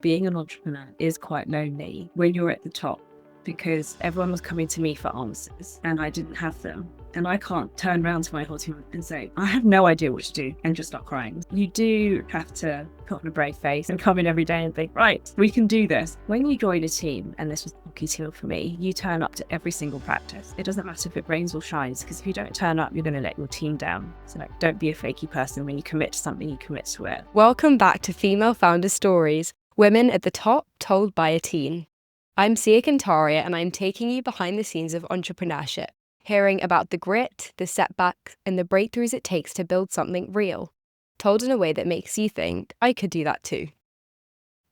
being an entrepreneur is quite lonely when you're at the top because everyone was coming to me for answers and I didn't have them. And I can't turn around to my whole team and say, I have no idea what to do and just start crying. You do have to put on a brave face and come in every day and think, right, we can do this. When you join a team, and this was the hockey team for me, you turn up to every single practice. It doesn't matter if it rains or shines, because if you don't turn up, you're going to let your team down. So don't be a flaky person. When you commit to something, you commit to it. Welcome back to Female Founder Stories, Women at the Top Told by a Teen. I'm Sia Kantaria, and I'm taking you behind the scenes of entrepreneurship, hearing about the grit, the setbacks, and the breakthroughs it takes to build something real, told in a way that makes you think, I could do that too.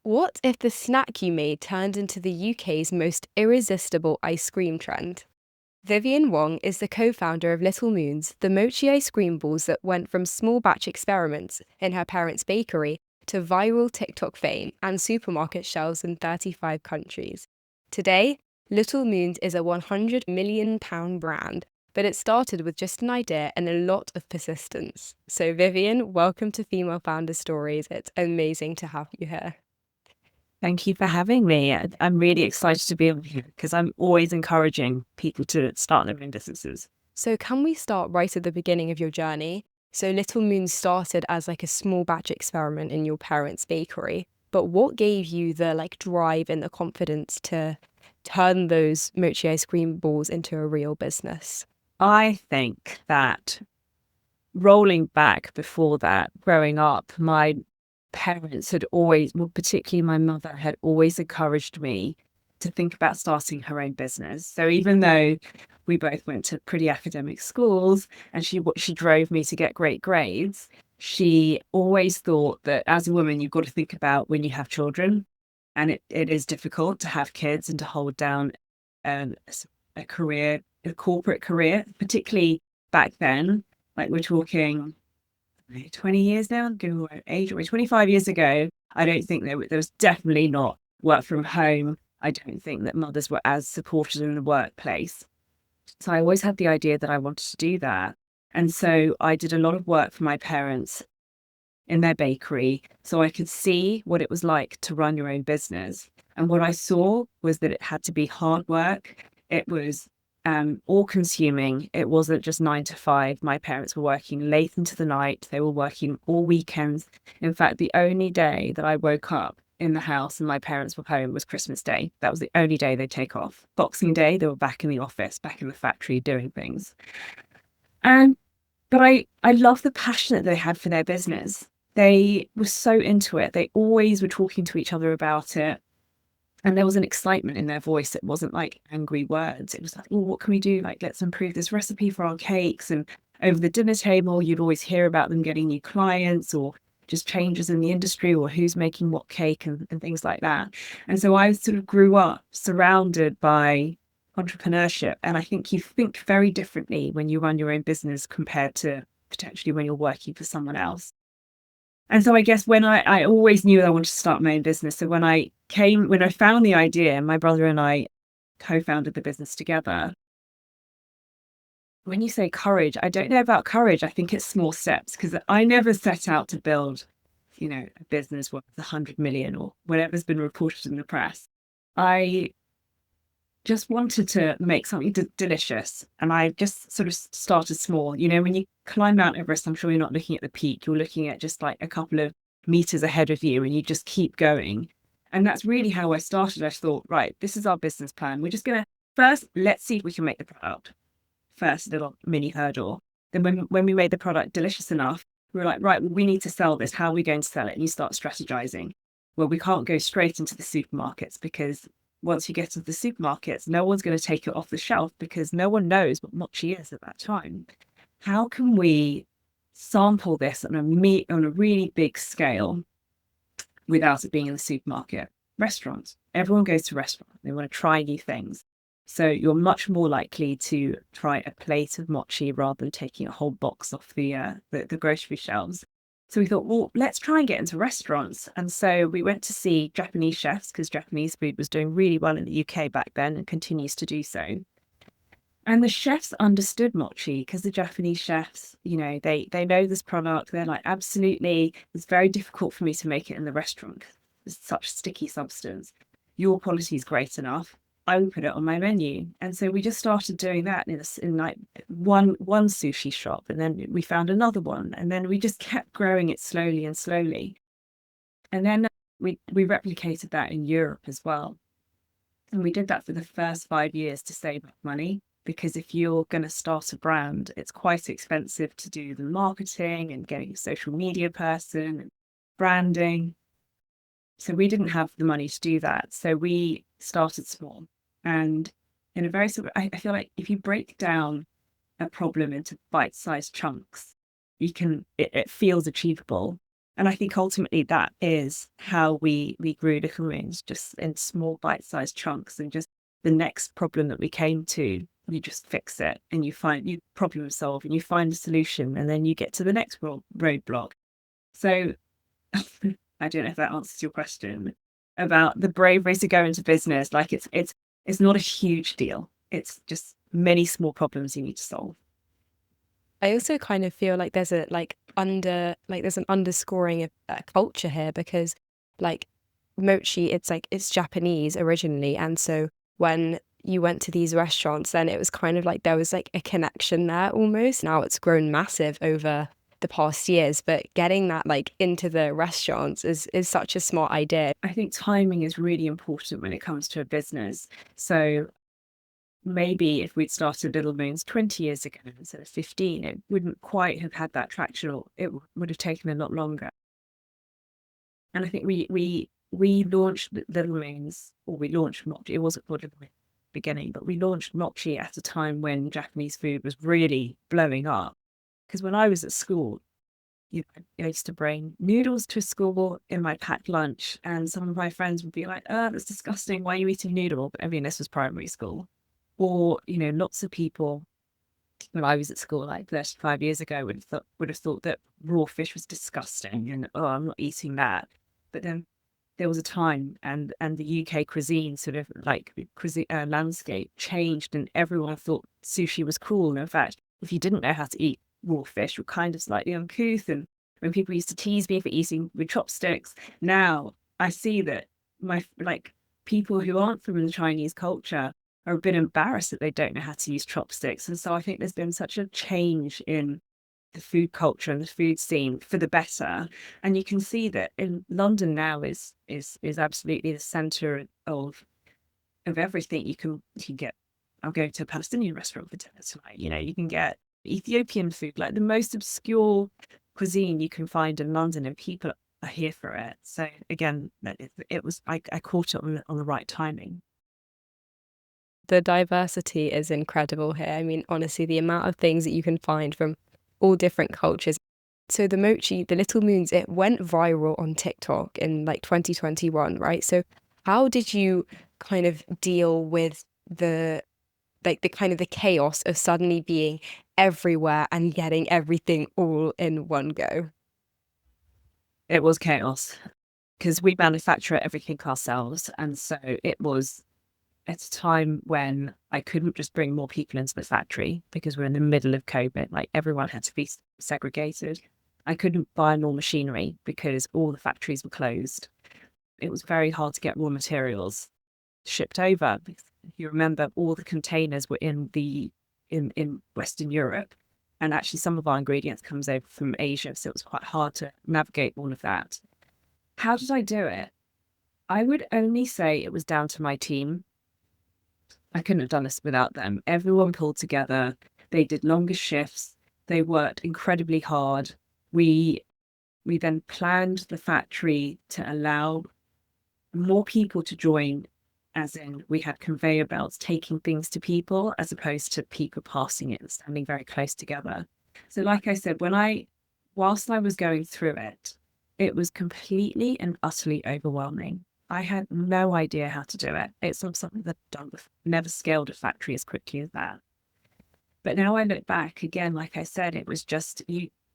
What if the snack you made turned into the UK's most irresistible ice cream trend? Vivien Wong is the co-founder of Little Moons, the mochi ice cream balls that went from small batch experiments in her parents' bakery to viral TikTok fame and supermarket shelves in 35 countries. Today, Little Moons is a £100 million brand, but it started with just an idea and a lot of persistence. So Vivien, welcome to Female Founder Stories. It's amazing to have you here. Thank you for having me. I'm really excited to be on here because I'm always encouraging people to start their own businesses. So can we start right at the beginning of your journey? So Little Moons started as like a small batch experiment in your parents' bakery, but what gave you the drive and the confidence to turn those mochi ice cream balls into a real business? I think that rolling back before that, growing up, my parents had always, well, particularly my mother, had always encouraged me to think about starting her own business. So even though we both went to pretty academic schools and she drove me to get great grades, she always thought that as a woman, you've got to think about when you have children. And it is difficult to have kids and to hold down a career, a corporate career, particularly back then. Like we're talking 20 years now, give away age away, 25 years ago. I don't think there was definitely not work from home. I don't think that mothers were as supported in the workplace. So I always had the idea that I wanted to do that. And so I did a lot of work for my parents in their bakery so I could see what it was like to run your own business. And what I saw was that it had to be hard work. It was all consuming. It wasn't just 9 to 5. My parents were working late into the night. They were working all weekends. In fact, the only day that I woke up in the house and my parents were home was Christmas Day. That was the only day they'd take off. Boxing Day, they were back in the office, back in the factory doing things. But I love the passion that they had for their business. They were so into it. They always were talking to each other about it. And there was an excitement in their voice. It wasn't like angry words. It was like, oh, what can we do? Like, let's improve this recipe for our cakes. And over the dinner table, you'd always hear about them getting new clients or just changes in the industry or who's making what cake and things like that. And so I sort of grew up surrounded by entrepreneurship. And I think you think very differently when you run your own business compared to potentially when you're working for someone else. And so I guess when I always knew that I wanted to start my own business. So when I found the idea, my brother and I co-founded the business together. When you say courage, I don't know about courage. I think it's small steps because I never set out to build, a business worth 100 million or whatever's been reported in the press. I just wanted to make something delicious. And I just sort of started small. When you climb Mount Everest, I'm sure you're not looking at the peak. You're looking at just like a couple of meters ahead of you and you just keep going. And that's really how I started. I thought, right, this is our business plan. We're just going to first, let's see if we can make the product. First little mini hurdle. Then when we made the product delicious enough, we were like, right, we need to sell this. How are we going to sell it? And you start strategizing. Well, we can't go straight into the supermarkets because once you get into the supermarkets, no one's going to take it off the shelf because no one knows what mochi is at that time. How can we sample this on a really big scale without it being in the supermarket? Restaurants. Everyone goes to restaurants. They want to try new things. So you're much more likely to try a plate of mochi rather than taking a whole box off the grocery shelves. So we thought, well, let's try and get into restaurants. And so we went to see Japanese chefs because Japanese food was doing really well in the UK back then and continues to do so. And the chefs understood mochi because the Japanese chefs, they know this product. They're like, absolutely, it's very difficult for me to make it in the restaurant. such sticky substance. Your quality is great enough. I will put it on my menu. And so we just started doing that in like one sushi shop, and then we found another one, and then we just kept growing it slowly and slowly. And then we replicated that in Europe as well. And we did that for the first 5 years to save up money, because if you're going to start a brand, it's quite expensive to do the marketing and getting a social media person and branding. So we didn't have the money to do that. So we started small. And in a very sort of, I feel like if you break down a problem into bite-sized chunks, it feels achievable. And I think ultimately that is how we grew Little Moons, just in small bite-sized chunks, and just the next problem that we came to, you just fix it, and you problem solve, and you find a solution, and then you get to the next roadblock. So I don't know if that answers your question about the bravery to go into business. Like it's not a huge deal. It's just many small problems you need to solve. I also kind of feel like there's there's an underscoring of culture here, because like mochi, it's Japanese originally, and so when you went to these restaurants, then it was kind of like there was like a connection there almost. Now it's grown massive over the past years, but getting that like into the restaurants is such a smart idea. I think timing is really important when it comes to a business. So maybe if we'd started Little Moons 20 years ago instead of 15, it wouldn't quite have had that traction, or it would have taken a lot longer. And I think we launched Little Moons, or we launched Mochi. It wasn't called Little Moons at the beginning, but we launched Mochi at a time when Japanese food was really blowing up. Because when I was at school, I used to bring noodles to school in my packed lunch, and some of my friends would be like, "Oh, that's disgusting. Why are you eating noodle?" But I mean, this was primary school. Or, lots of people when I was at school, like 35 years ago, would have thought that raw fish was disgusting, and oh, I'm not eating that. But then there was a time, and the UK cuisine sort of like cuisine landscape changed, and everyone thought sushi was cool. And in fact, if you didn't know how to eat raw fish, you're kind of slightly uncouth. And when people used to tease me for eating with chopsticks, now I see that my like people who aren't from the Chinese culture are a bit embarrassed that they don't know how to use chopsticks. And so I think there's been such a change in the food culture and the food scene for the better. And you can see that in London now is absolutely the center of everything. You can get, I'm going to a Palestinian restaurant for dinner tonight. You can get Ethiopian food, like the most obscure cuisine you can find in London, and people are here for it. So again, it was I caught it on the right timing. The diversity is incredible here. I mean, honestly, the amount of things that you can find from all different cultures. So the mochi, the Little Moons, it went viral on TikTok in like 2021, right? So how did you kind of deal with the kind of the chaos of suddenly being everywhere and getting everything all in one go? It was chaos because we manufacture everything ourselves. And so it was at a time when I couldn't just bring more people into the factory because we're in the middle of COVID. Like everyone had to be segregated. I couldn't buy more machinery because all the factories were closed. It was very hard to get raw materials shipped over. Because if you remember, all the containers were in Western Europe. And actually some of our ingredients comes over from Asia. So it was quite hard to navigate all of that. How did I do it? I would only say it was down to my team. I couldn't have done this without them. Everyone pulled together. They did longer shifts. They worked incredibly hard. We then planned the factory to allow more people to join, as in we had conveyor belts taking things to people as opposed to people passing it and standing very close together. So like I said, whilst I was going through it, it was completely and utterly overwhelming. I had no idea how to do it. It's not something that I've done before. Never scaled a factory as quickly as that. But now I look back again, like I said, it was just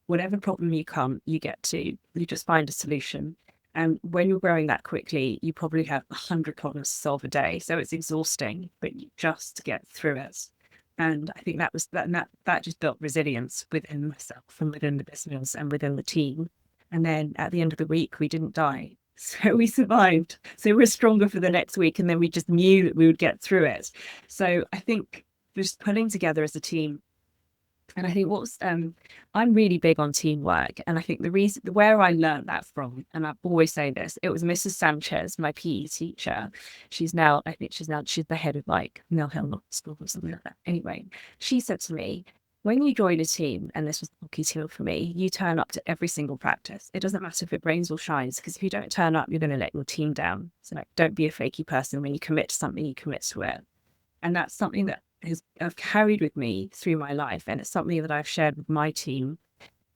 whatever problem you just find a solution. And when you're growing that quickly, you probably have 100 problems to solve a day. So it's exhausting, but you just get through it. And I think that just built resilience within myself and within the business and within the team. And then at the end of the week, we didn't die. So we survived. So we're stronger for the next week. And then we just knew that we would get through it. So I think just pulling together as a team. And I think I'm really big on teamwork. And I think the reason where I learned that from, and I always say this, it was Mrs. Sanchez, my PE teacher. She's the head of like Mill Hill School or something like that. Anyway, she said to me, when you join a team, and this was the hockey team for me, you turn up to every single practice. It doesn't matter if it rains or shines, because if you don't turn up, you're going to let your team down. So like, don't be a fakey person. When you commit to something, you commit to it. And that's something that I've carried with me through my life, and it's something that I've shared with my team.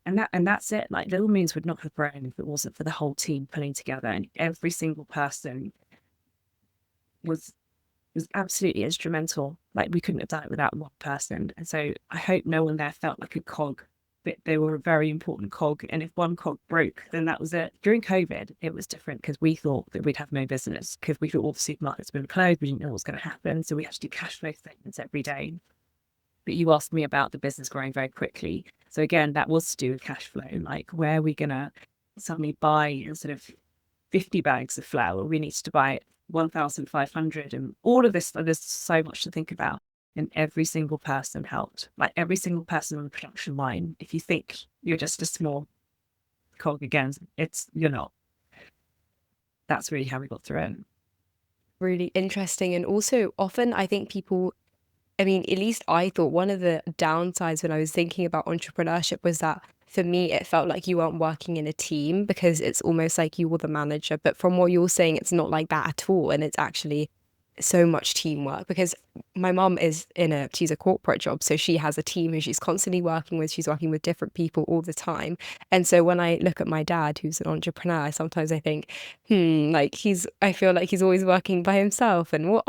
And that's it. Like Little Moons would not have grown if it wasn't for the whole team pulling together, and every single person was absolutely instrumental. Like we couldn't have done it without one person. And so I hope no one there felt like a cog, but they were a very important cog. And if one cog broke, then that was it. During COVID, it was different because we thought that we'd have no business because we thought all the supermarkets were closed. We didn't know what was going to happen. So we had to do cash flow statements every day. But you asked me about the business growing very quickly. So again, that was to do with cash flow. Like, where are we going to suddenly buy instead of 50 bags of flour? We need to buy 1,500, and all of this. There's so much to think about. And every single person helped. Like every single person on the production line. If you think you're just a small cog again, you're not. That's really how we got through it. Really interesting. And also, often I think people, I mean, at least I thought one of the downsides when I was thinking about entrepreneurship was that for me, it felt like you weren't working in a team because it's almost like you were the manager. But from what you're saying, it's not like that at all. And it's actually so much teamwork because my mum she's a corporate job. So she has a team who she's constantly working with. She's working with different people all the time. And so when I look at my dad, who's an entrepreneur, sometimes I think, like I feel like he's always working by himself. And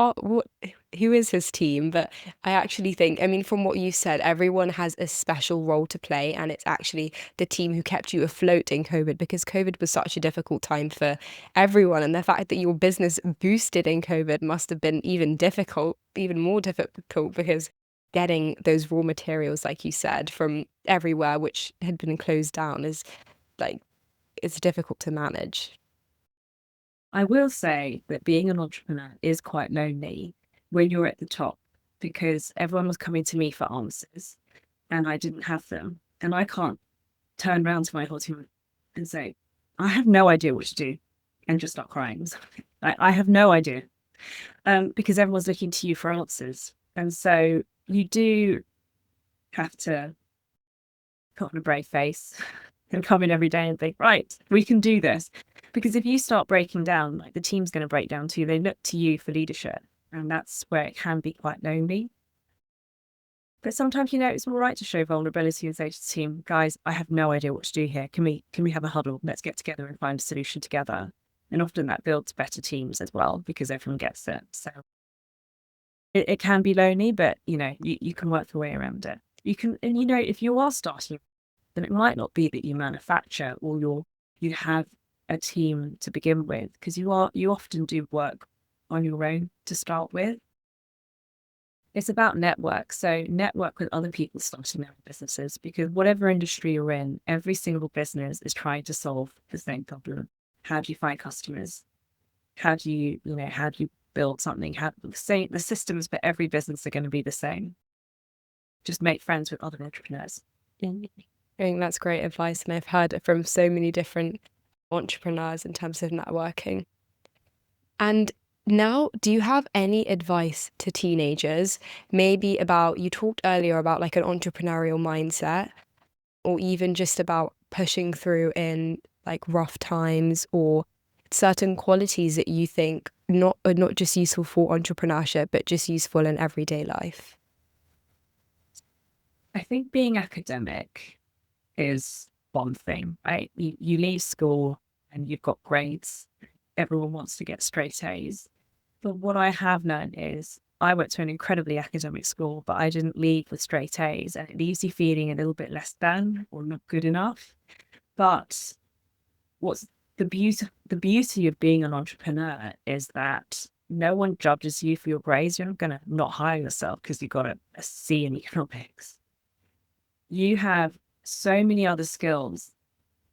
who is his team? But I actually think, I mean, from what you said, everyone has a special role to play. And it's actually the team who kept you afloat in COVID because COVID was such a difficult time for everyone. And the fact that your business boosted in COVID must have been even more difficult because getting those raw materials, like you said, from everywhere, which had been closed down, is like, it's difficult to manage. I will say that being an entrepreneur is quite lonely when you're at the top because everyone was coming to me for answers and I didn't have them. And I can't turn around to my whole team and say, I have no idea what to do, and just start crying. I have no idea because everyone's looking to you for answers. And so you do have to put on a brave face and come in every day and think, right, we can do this. Because if you start breaking down, like the team's going to break down too. They look to you for leadership. And that's where it can be quite lonely. But sometimes, it's all right to show vulnerability and say to the team, guys, I have no idea what to do here. Can we have a huddle? Let's get together and find a solution together. And often that builds better teams as well because everyone gets it. So it can be lonely, but you can work your way around it. You can, and if you are starting, then it might not be that you manufacture or you have a team to begin with, because you often do work on your own to start with. It's about network. So network with other people starting their own businesses, because whatever industry you're in, every single business is trying to solve the same problem. How do you find customers? How do you build something? The systems for every business are going to be the same. Just make friends with other entrepreneurs. I think that's great advice. And I've heard it from so many different entrepreneurs in terms of networking. And now, do you have any advice to teenagers, maybe you talked earlier about like an entrepreneurial mindset, or even just about pushing through in like rough times, or certain qualities that you think are not just useful for entrepreneurship, but just useful in everyday life? I think being academic is one thing, right? You leave school and you've got grades. Everyone wants to get straight A's. But what I have learned is I went to an incredibly academic school, but I didn't leave with straight A's, and it leaves you feeling a little bit less than or not good enough. But what's the beauty of being an entrepreneur is that no one judges you for your grades. You're not going to not hire yourself because you got a C in economics. You have so many other skills,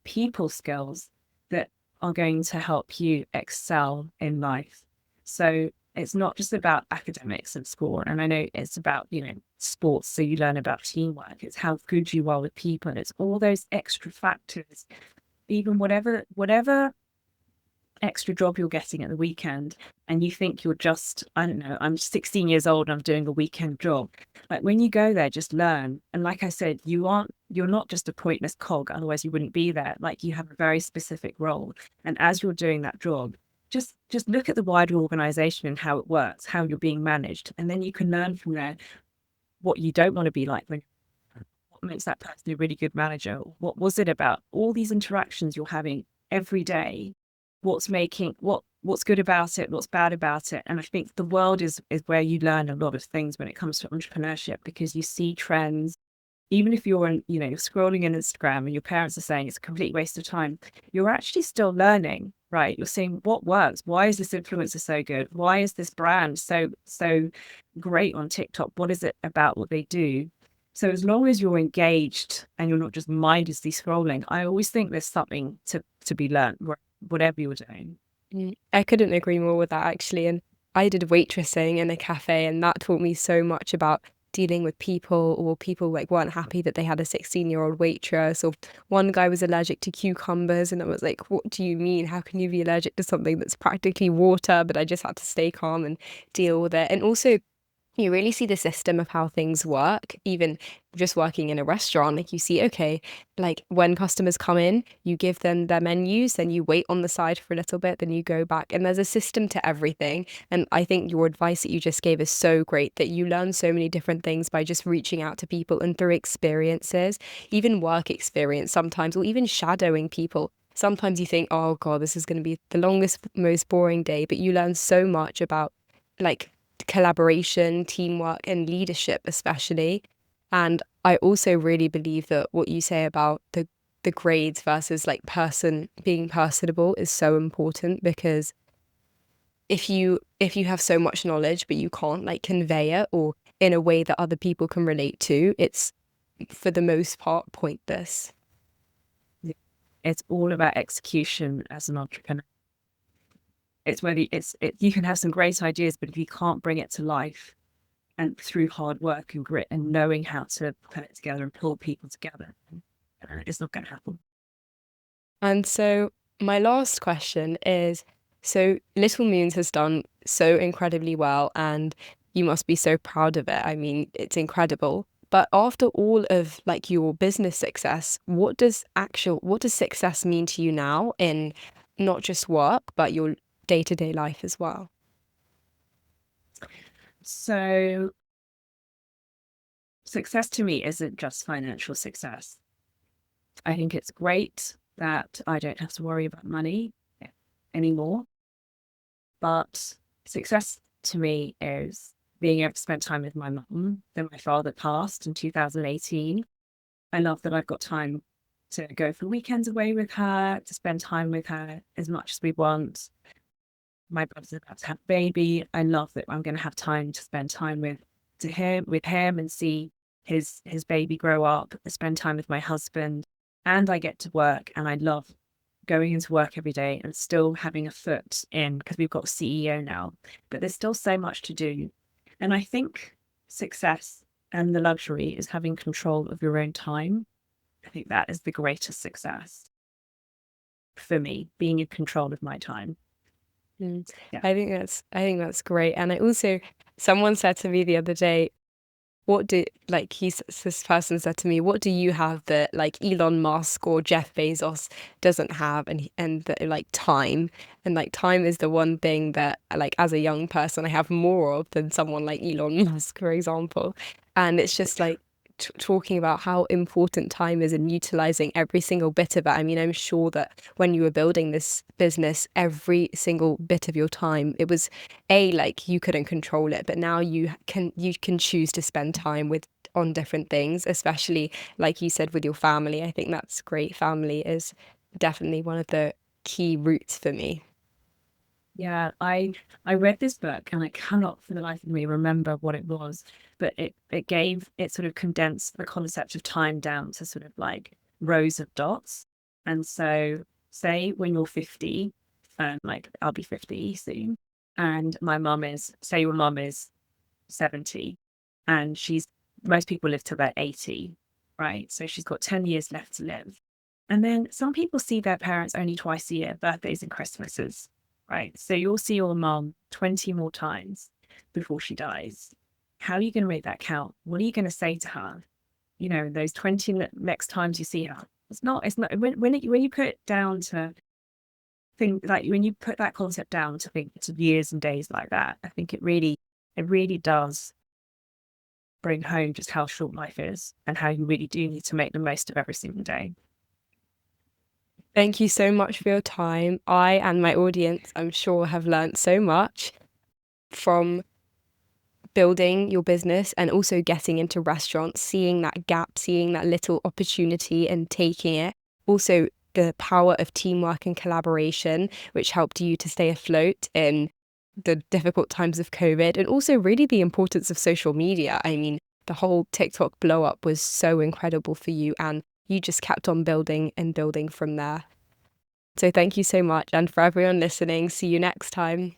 people skills, that are going to help you excel in life. So it's not just about academics and sport. And I know it's about, sports. So you learn about teamwork. It's how good you are with people. And it's all those extra factors, even whatever extra job you're getting at the weekend, and you think you're just, I don't know, I'm 16 years old, I'm doing a weekend job. Like, when you go there, just learn. And like I said, you're not just a pointless cog, otherwise you wouldn't be there. Like, you have a very specific role. And as you're doing that job, just look at the wider organization and how it works, how you're being managed. And then you can learn from there what you don't want to be like, what makes that person a really good manager. What was it about all these interactions you're having every day? What's good about it, what's bad about it? And I think the world is where you learn a lot of things when it comes to entrepreneurship, because you see trends. Even if you're you're scrolling in Instagram and your parents are saying it's a complete waste of time, you're actually still learning, right? You're seeing what works. Why is this influencer so good? Why is this brand so great on TikTok? What is it about what they do? So as long as you're engaged and you're not just mindlessly scrolling, I always think there's something to be learned, whatever you're doing. I couldn't agree more with that, actually. And I did waitressing in a cafe, and that taught me so much about dealing with people, or people like weren't happy that they had a 16-year-old waitress, or one guy was allergic to cucumbers, and I was like, what do you mean? How can you be allergic to something that's practically water? But I just had to stay calm and deal with it. And also, you really see the system of how things work, even just working in a restaurant. Like, you see, okay, like when customers come in, you give them their menus, then you wait on the side for a little bit, then you go back. And there's a system to everything. And I think your advice that you just gave is so great, that you learn so many different things by just reaching out to people and through experiences, even work experience sometimes, or even shadowing people. Sometimes you think, oh God, this is going to be the longest, most boring day, but you learn so much about like collaboration, teamwork, and leadership, especially. And I also really believe that what you say about the grades versus like being personable is so important, because if you have so much knowledge but you can't like convey it or in a way that other people can relate to, it's for the most part pointless. It's all about execution as an entrepreneur. It's whether you can have some great ideas, but if you can't bring it to life and through hard work and grit and knowing how to put it together and pull people together, it's not going to happen. And so my last question is, so Little Moons has done so incredibly well, and you must be so proud of it. I mean, it's incredible. But after all of like your business success, what does success mean to you now in not just work, but your day-to-day life as well? So success to me isn't just financial success. I think it's great that I don't have to worry about money anymore. But success to me is being able to spend time with my mum. Then my father passed in 2018. I love that I've got time to go for weekends away with her, to spend time with her as much as we want. My brother's about to have a baby. I love that I'm going to have time to spend time with him and see his baby grow up, spend time with my husband, and I get to work. And I love going into work every day and still having a foot in, because we've got a CEO now, but there's still so much to do. And I think success and the luxury is having control of your own time. I think that is the greatest success for me, being in control of my time. Mm. Yeah. I think that's great. And I also, someone said to me the other day, this person said to me, what do you have that like Elon Musk or Jeff Bezos doesn't have? And that like time, and like time is the one thing that like as a young person I have more of than someone like Elon Musk, for example. And it's just like talking about how important time is and utilizing every single bit of it. I mean, I'm sure that when you were building this business, every single bit of your time, it was like you couldn't control it, but now you can choose to spend time on different things, especially like you said with your family. I think that's great. Family is definitely one of the key roots for me. Yeah, I read this book and I cannot for the life of me remember what it was, but it sort of condensed the concept of time down to sort of like rows of dots. And so say when you're 50, like I'll be 50 soon, and my mum is, say your mum is 70, and most people live to about 80, right? So she's got 10 years left to live. And then some people see their parents only twice a year, birthdays and Christmases, right? So you'll see your mum 20 more times before she dies. How are you going to make that count? What are you going to say to her? Those 20 next times you see her. It's not, when you put it down to think, like when you put that concept down to think to years and days like that, I think it really does bring home just how short life is and how you really do need to make the most of every single day. Thank you so much for your time. I and my audience, I'm sure, have learnt so much from building your business and also getting into restaurants, seeing that gap, seeing that little opportunity and taking it. Also, the power of teamwork and collaboration, which helped you to stay afloat in the difficult times of COVID, and also really the importance of social media. I mean, the whole TikTok blow up was so incredible for you, and you just kept on building and building from there. So thank you so much. And for everyone listening, see you next time.